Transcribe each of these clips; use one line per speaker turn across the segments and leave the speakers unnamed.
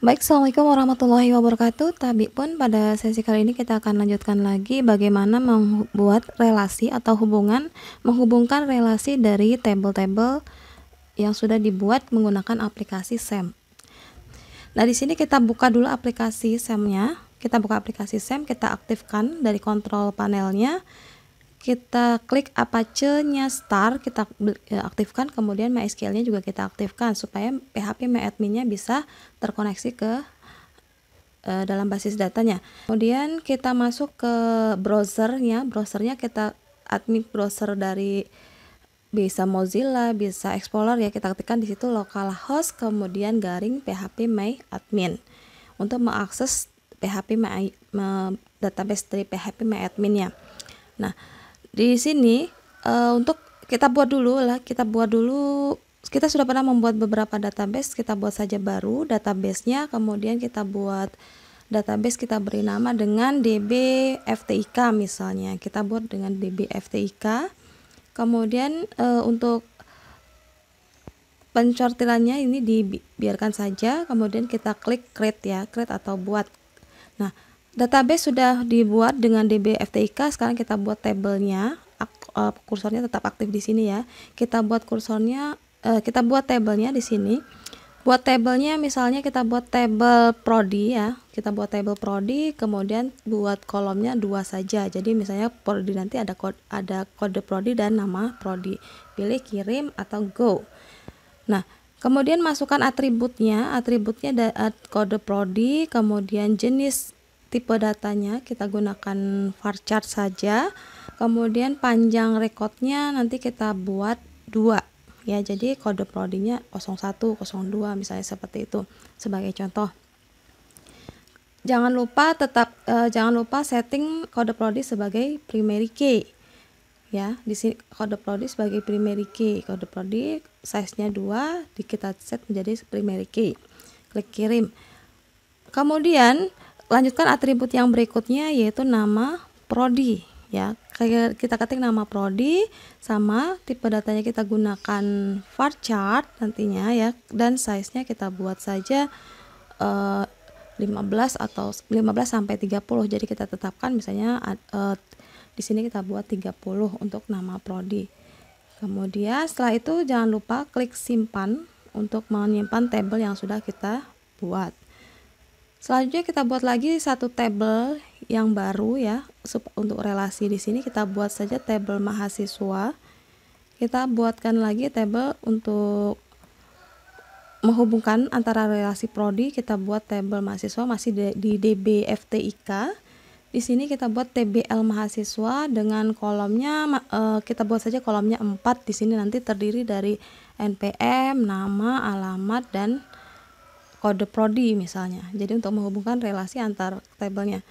Baik, Assalamualaikum warahmatullahi wabarakatuh. Tabi pun pada sesi kali ini kita akan lanjutkan lagi bagaimana membuat relasi atau menghubungkan relasi dari tabel-tabel yang sudah dibuat menggunakan aplikasi SEM. Nah, di sini kita buka dulu aplikasi SEM-nya. Kita buka aplikasi SEM, kita aktifkan dari kontrol panelnya. Kita klik Apache-nya start, kita aktifkan, kemudian MySQL-nya juga kita aktifkan supaya PHP MyAdmin-nya bisa terkoneksi ke dalam basis datanya. Kemudian kita masuk ke browsernya kita admin browser dari bisa Mozilla, bisa Explorer ya, kita ketikkan di situ localhost kemudian garing PHP MyAdmin untuk mengakses database dari PHP MyAdmin-nya. Nah, di sini untuk kita buat dulu, kita sudah pernah membuat beberapa database, kita buat saja baru databasenya, kemudian kita buat database, kita beri nama dengan DB-FTIK misalnya, kita buat dengan DB-FTIK. Kemudian untuk pensortirannya ini dibiarkan saja, kemudian kita klik create atau buat. Nah, database sudah dibuat dengan DB-FTIK, sekarang kita buat tabelnya, kursornya tetap aktif di sini ya. Kita buat tabelnya di sini. Buat tabelnya misalnya kita buat tabel prodi ya. Kita buat tabel prodi, kemudian buat kolomnya 2 saja. Jadi misalnya prodi nanti ada kode prodi dan nama prodi. Pilih kirim atau go. Nah, kemudian masukkan atributnya kode prodi, kemudian jenis tipe datanya kita gunakan varchar saja, kemudian panjang rekodnya nanti kita buat 2 ya, jadi kode prodinya 01, 02 misalnya, seperti itu sebagai contoh. Jangan lupa setting kode prodi sebagai primary key ya. Di sini kode prodi sebagai primary key, kode prodi size-nya 2 kita set menjadi primary key. Klik kirim. Kemudian lanjutkan atribut yang berikutnya yaitu nama prodi ya. Kita ketik nama prodi, sama tipe datanya kita gunakan varchar nantinya ya, dan size-nya kita buat saja 15 sampai 30. Jadi kita tetapkan misalnya di sini kita buat 30 untuk nama prodi. Kemudian setelah itu jangan lupa klik simpan untuk menyimpan tabel yang sudah kita buat. Selanjutnya kita buat lagi satu tabel yang baru ya, untuk relasi. Di sini kita buat saja tabel mahasiswa. Kita buatkan lagi tabel untuk menghubungkan antara relasi prodi, kita buat tabel mahasiswa masih di DB-FTIK. Di sini kita buat TBL mahasiswa dengan kolomnya kita buat saja kolomnya 4. Di sini nanti terdiri dari NPM, nama, alamat, dan kode prodi misalnya. Jadi untuk menghubungkan relasi antar tabelnya.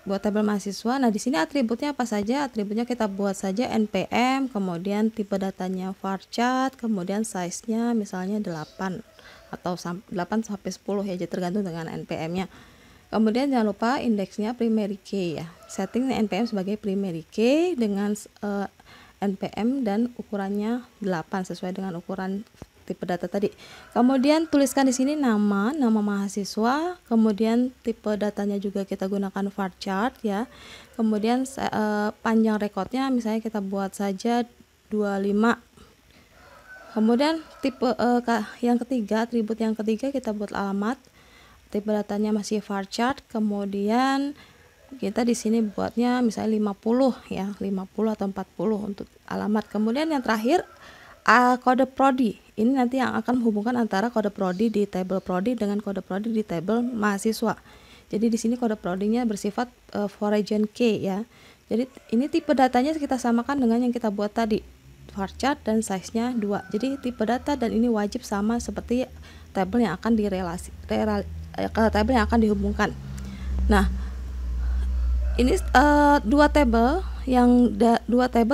Buat tabel mahasiswa. Nah, di sini atributnya apa saja? Atributnya kita buat saja NPM, kemudian tipe datanya varchar, kemudian size-nya misalnya 8 atau 8 sampai 10 ya, jadi tergantung dengan NPM-nya. Kemudian jangan lupa indeksnya primary key ya. Setting NPM sebagai primary key dengan NPM dan ukurannya 8 sesuai dengan ukuran tipe data tadi. Kemudian tuliskan di sini nama mahasiswa, kemudian tipe datanya juga kita gunakan varchar ya. Kemudian panjang rekodnya misalnya kita buat saja 25. Kemudian tipe atribut yang ketiga kita buat alamat. Tipe datanya masih varchar, kemudian kita di sini buatnya misalnya 50 ya, 50 atau 40 untuk alamat. Kemudian yang terakhir kode prodi. Ini nanti yang akan menghubungkan antara kode prodi di tabel prodi dengan kode prodi di tabel mahasiswa. Jadi di sini kode prodinya bersifat foreign key ya. Jadi ini tipe datanya kita samakan dengan yang kita buat tadi, varchar dan size-nya 2. Jadi tipe data dan ini wajib sama seperti tabel yang akan tabel yang akan dihubungkan. Nah, ini dua tabel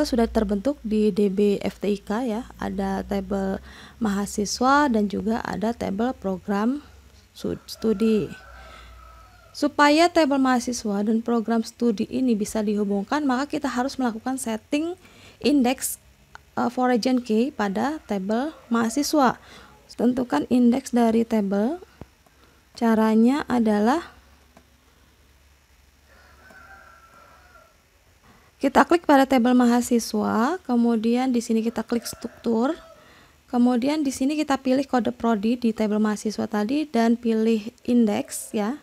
sudah terbentuk di DB-FTIK ya. Ada tabel mahasiswa dan juga ada tabel program studi. Supaya tabel mahasiswa dan program studi ini bisa dihubungkan, maka kita harus melakukan setting indeks foreign key pada tabel mahasiswa. Tentukan indeks dari tabel Caranya adalah kita klik pada tabel mahasiswa, kemudian di sini kita klik struktur, kemudian di sini kita pilih kode prodi di tabel mahasiswa tadi dan pilih indeks ya.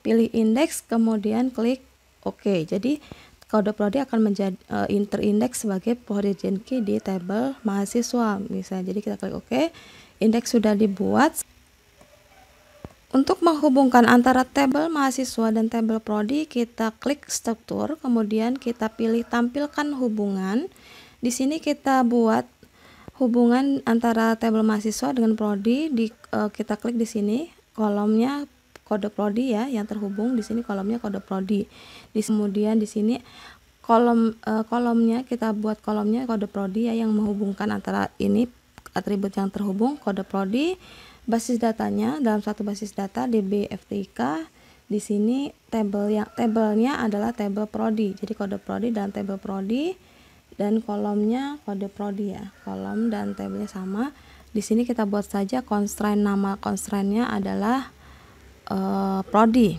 Pilih indeks, kemudian klik OK. Jadi kode prodi akan menjadi terindeks sebagai foreign key di tabel mahasiswa misalnya. Jadi kita klik OK. Indeks sudah dibuat. Untuk menghubungkan antara tabel mahasiswa dan tabel prodi, kita klik struktur, kemudian kita pilih tampilkan hubungan. Di sini kita buat hubungan antara tabel mahasiswa dengan prodi. Kita klik di sini kolomnya kode prodi ya, yang terhubung di sini kolomnya kode prodi. Kemudian di sini kolomnya kita buat kolomnya kode prodi ya, yang menghubungkan antara ini atribut yang terhubung kode prodi. Basis datanya dalam satu basis data DB FTIK. Di sini tabelnya adalah tabel prodi. Jadi kode prodi dan tabel prodi dan kolomnya kode prodi ya. Kolom dan tabelnya sama. Di sini kita buat saja constraint, nama constraintnya adalah prodi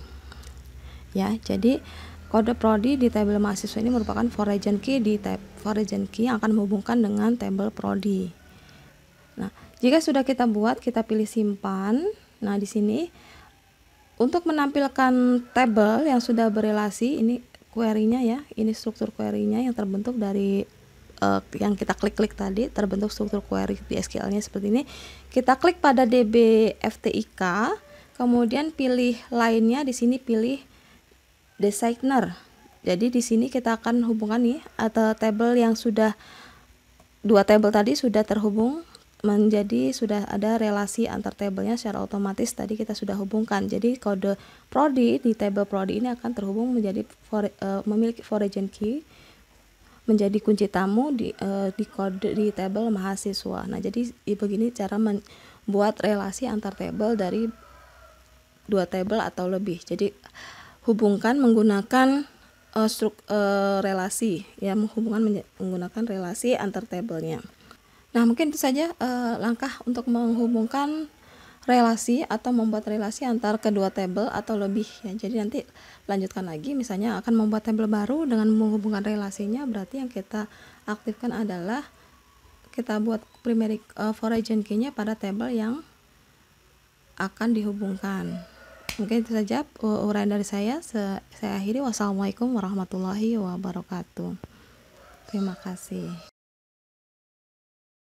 ya. Jadi kode prodi di tabel mahasiswa ini merupakan foreign key yang akan menghubungkan dengan tabel prodi. Nah, jika sudah kita buat, kita pilih simpan. Nah, di sini untuk menampilkan tabel yang sudah berelasi, ini query-nya ya, ini struktur query-nya yang terbentuk dari yang kita klik-klik tadi, terbentuk struktur query di SQL-nya seperti ini. Kita klik pada DB FTIK, kemudian pilih lainnya, di sini pilih designer. Jadi di sini kita akan hubungkan nih atau tabel yang sudah dua tabel tadi sudah terhubung menjadi sudah ada relasi antar tabelnya secara otomatis tadi kita sudah hubungkan. Jadi kode prodi di tabel prodi ini akan terhubung menjadi memiliki foreign key menjadi kunci tamu di kode di tabel mahasiswa. Nah, jadi begini cara membuat relasi antar tabel dari dua tabel atau lebih. Jadi hubungkan menggunakan relasi ya, menggunakan relasi antar tabelnya. Nah, mungkin itu saja langkah untuk menghubungkan relasi atau membuat relasi antar kedua tabel atau lebih ya. Jadi nanti lanjutkan lagi, misalnya akan membuat tabel baru dengan menghubungkan relasinya, berarti yang kita aktifkan adalah kita buat primary foreign key-nya pada tabel yang akan dihubungkan. Mungkin itu saja uraian dari saya. Saya akhiri. Wassalamualaikum warahmatullahi wabarakatuh. Terima kasih.